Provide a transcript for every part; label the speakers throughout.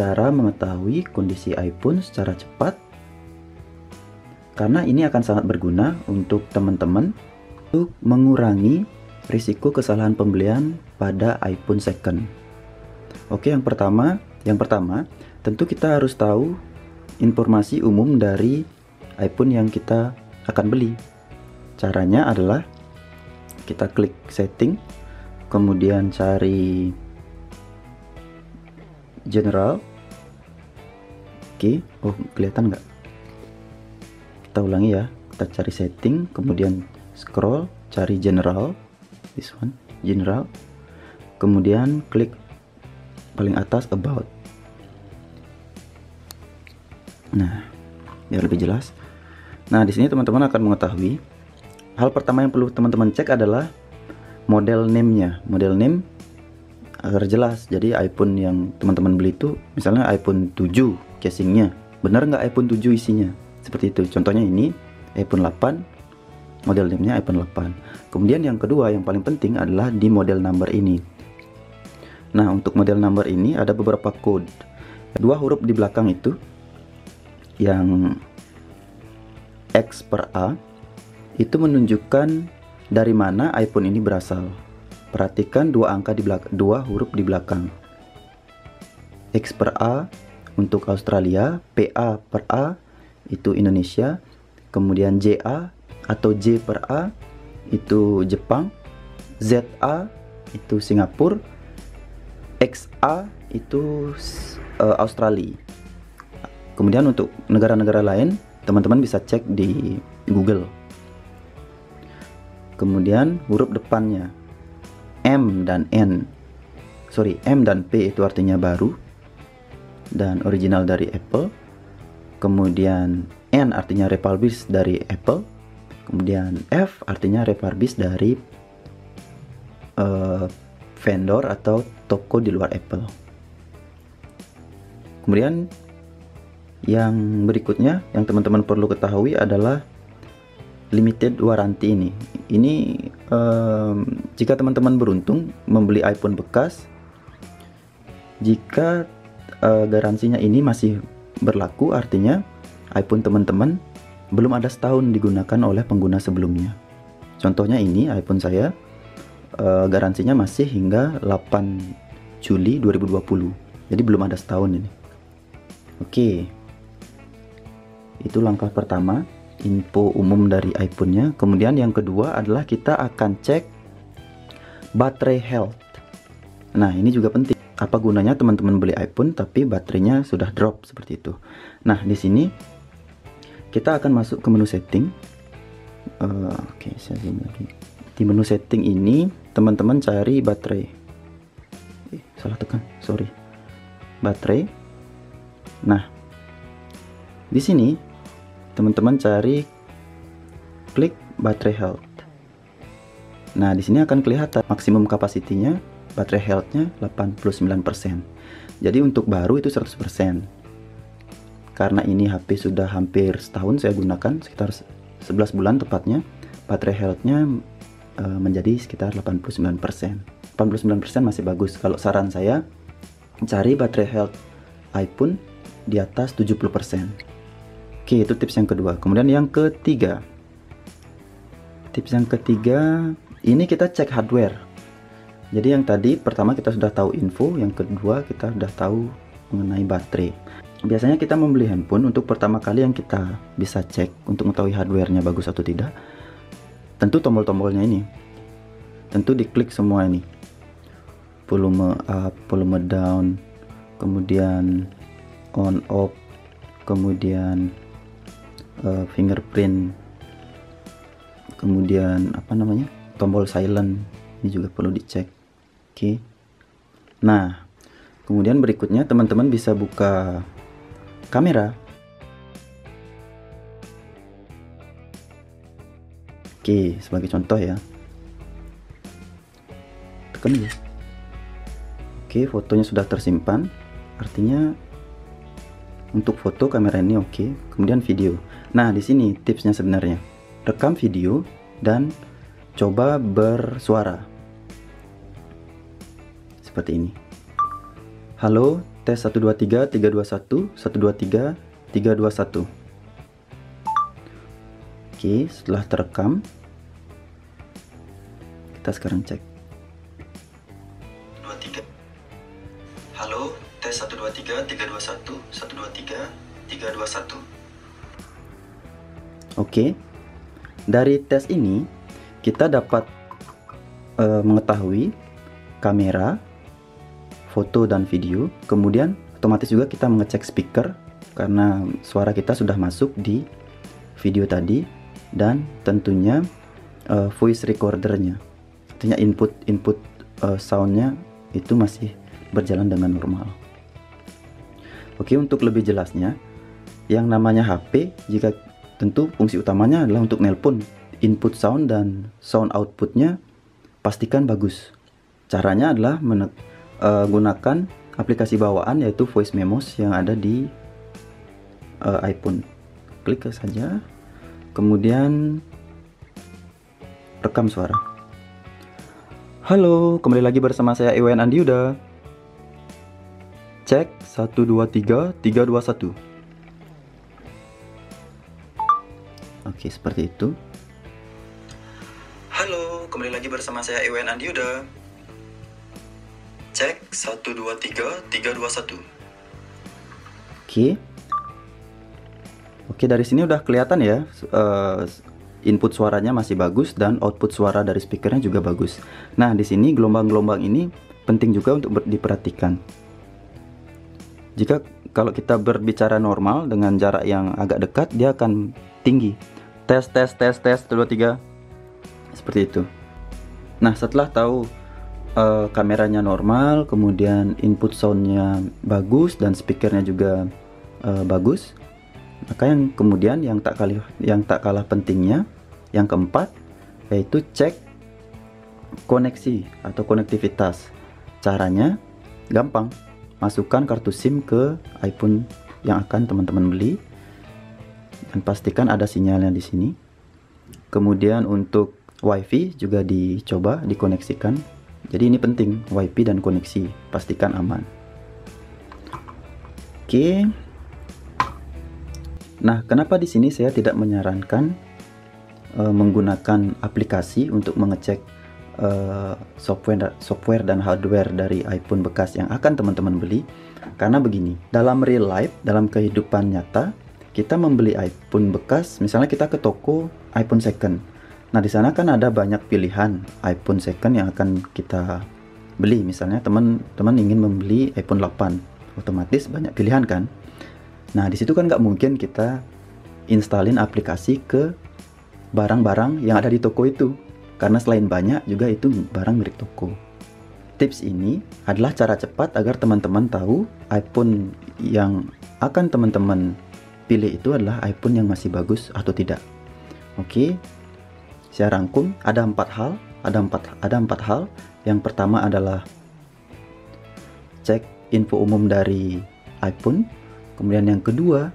Speaker 1: cara mengetahui kondisi iPhone secara cepat, karena ini akan sangat berguna untuk teman-teman untuk mengurangi risiko kesalahan pembelian pada iPhone second. Oke, yang pertama tentu kita harus tahu informasi umum dari iPhone yang kita akan beli. Caranya adalah kita klik setting, kemudian cari general. Oke, oh kelihatan nggak? Kita ulangi ya, kita cari setting, kemudian scroll, cari general, this one, general, kemudian klik paling atas about. Nah, biar lebih jelas. Nah, di sini teman-teman akan mengetahui hal pertama yang perlu teman-teman cek adalah model name-nya. Model name agar jelas. Jadi iPhone yang teman-teman beli itu misalnya iPhone 7 casingnya, benar nggak iPhone 7 isinya? Seperti itu. Contohnya ini iPhone 8, model name-nya iPhone 8. Kemudian yang kedua yang paling penting adalah di model number ini. Nah, untuk model number ini ada beberapa code. 2 huruf di belakang itu yang X per A itu menunjukkan dari mana iPhone ini berasal. Perhatikan 2 angka di belakang, 2 huruf di belakang. X per A untuk Australia, PA per A itu Indonesia, kemudian JA atau J per A itu Jepang, ZA itu Singapura, XA itu Australia. Kemudian untuk negara-negara lain teman-teman bisa cek di Google. Kemudian huruf depannya M dan N, M dan P itu artinya baru dan original dari Apple. Kemudian N artinya refurbished dari Apple. Kemudian F artinya refurbished dari vendor atau toko di luar Apple. Kemudian yang berikutnya yang teman-teman perlu ketahui adalah limited warranty ini. Ini jika teman-teman beruntung membeli iPhone bekas, jika garansinya ini masih berlaku, artinya iPhone teman-teman belum ada setahun digunakan oleh pengguna sebelumnya. Contohnya ini iPhone saya, garansinya masih hingga 8 Juli 2020. Jadi belum ada setahun ini. Oke, itu langkah pertama, info umum dari iPhone-nya. Kemudian yang kedua adalah kita akan cek baterai health. Nah, ini juga penting. Apa gunanya teman-teman beli iPhone tapi baterainya sudah drop seperti itu? Nah, di sini kita akan masuk ke menu setting. Oke, saya zoom lagi. Di menu setting ini teman-teman cari baterai. Salah tekan, sorry. Baterai. Nah, di sini teman-teman cari klik baterai health. Nah, di sini akan kelihatan maksimum kapasitinya, baterai health-nya 89%. Jadi untuk baru itu 100%. Karena ini HP sudah hampir setahun saya gunakan, sekitar 11 bulan tepatnya, baterai health-nya menjadi sekitar 89%. 89% masih bagus. Kalau saran saya, cari baterai health iPhone di atas 70%. Oke, itu tips yang kedua. Kemudian yang ketiga. Tips yang ketiga, ini kita cek hardware. Jadi yang tadi pertama kita sudah tahu info, yang kedua kita sudah tahu mengenai baterai. Biasanya kita membeli handphone, untuk pertama kali yang kita bisa cek untuk mengetahui hardware-nya bagus atau tidak, tentu tombol-tombolnya ini. Tentu diklik semua ini. Volume up, volume down, kemudian on off, kemudian fingerprint, kemudian tombol silent, ini juga perlu dicek. Oke. Nah, kemudian berikutnya teman-teman bisa buka kamera. Oke, sebagai contoh ya, tekan ya. Oke, fotonya sudah tersimpan, artinya untuk foto kamera ini oke. Kemudian video. Nah, di sini tipsnya sebenarnya, rekam video dan coba bersuara seperti ini. Halo, tes 123 321 123 321. Oke, setelah terekam kita sekarang cek. 23. Halo, tes 123 321 123 321. Oke. Dari tes ini kita dapat mengetahui kamera, foto dan video. Kemudian otomatis juga kita mengecek speaker karena suara kita sudah masuk di video tadi, dan tentunya voice recordernya, artinya input soundnya itu masih berjalan dengan normal. Oke, untuk lebih jelasnya, yang namanya HP, jika tentu fungsi utamanya adalah untuk nelpon, input sound dan sound outputnya pastikan bagus. Caranya adalah gunakan aplikasi bawaan yaitu voice memos yang ada di iPhone. Klik saja, kemudian rekam suara. Halo, kembali lagi bersama saya Iwan Andi Yuda. Cek 123 321. Oke, seperti itu. Halo, kembali lagi bersama saya Iwan Andi Yuda. Cek 123 321. Oke, dari sini udah kelihatan ya, input suaranya masih bagus dan output suara dari speakernya juga bagus. Nah, di sini gelombang-gelombang ini penting juga untuk diperhatikan. Kalau kita berbicara normal dengan jarak yang agak dekat, dia akan tinggi. Tes 2 3. Seperti itu. Nah, setelah tahu kameranya normal, kemudian input soundnya bagus dan speakernya juga bagus, maka yang tak kalah pentingnya, yang keempat, yaitu cek koneksi atau konektivitas. Caranya gampang, masukkan kartu SIM ke iPhone yang akan teman-teman beli dan pastikan ada sinyalnya di sini. Kemudian untuk WiFi juga dicoba dikoneksikan. Jadi ini penting, WiFi dan koneksi pastikan aman. Oke. Nah, kenapa di sini saya tidak menyarankan menggunakan aplikasi untuk mengecek software dan hardware dari iPhone bekas yang akan teman-teman beli? Karena begini, dalam real life, dalam kehidupan nyata, kita membeli iPhone bekas, misalnya kita ke toko iPhone second. Nah, di sana kan ada banyak pilihan iPhone second yang akan kita beli. Misalnya teman-teman ingin membeli iPhone 8, otomatis banyak pilihan kan. Nah, di situ kan nggak mungkin kita installin aplikasi ke barang-barang yang ada di toko itu, karena selain banyak juga itu barang milik toko. Tips ini adalah cara cepat agar teman-teman tahu iPhone yang akan teman-teman pilih itu adalah iPhone yang masih bagus atau tidak. Oke, saya rangkum ada empat hal. Yang pertama adalah cek info umum dari iPhone. Kemudian yang kedua,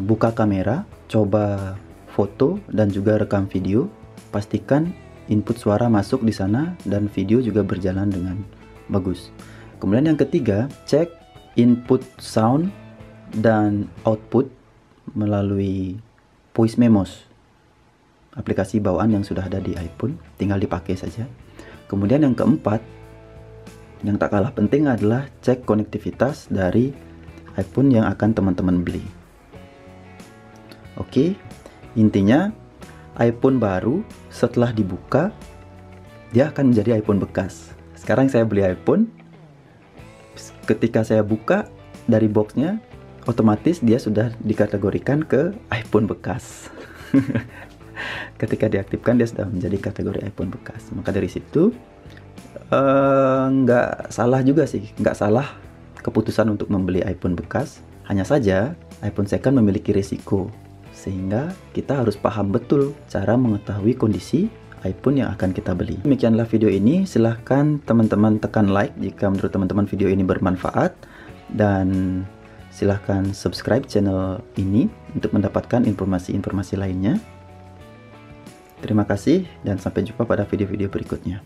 Speaker 1: buka kamera, coba foto dan juga rekam video. Pastikan input suara masuk di sana dan video juga berjalan dengan bagus. Kemudian yang ketiga, cek input sound dan output melalui voice memos, aplikasi bawaan yang sudah ada di iPhone, tinggal dipakai saja. Kemudian yang keempat, yang tak kalah penting adalah cek konektivitas dari iPhone yang akan teman-teman beli. Oke, intinya iPhone baru setelah dibuka dia akan menjadi iPhone bekas. Sekarang saya beli iPhone, ketika saya buka dari boxnya, otomatis dia sudah dikategorikan ke iPhone bekas. Ketika diaktifkan dia sudah menjadi kategori iPhone bekas. Maka dari situ nggak salah juga sih, nggak salah keputusan untuk membeli iPhone bekas. Hanya saja iPhone second memiliki risiko, sehingga kita harus paham betul cara mengetahui kondisi iPhone yang akan kita beli. Demikianlah video ini. Silahkan teman-teman tekan like jika menurut teman-teman video ini bermanfaat, dan silahkan subscribe channel ini untuk mendapatkan informasi-informasi lainnya. Terima kasih dan sampai jumpa pada video-video berikutnya.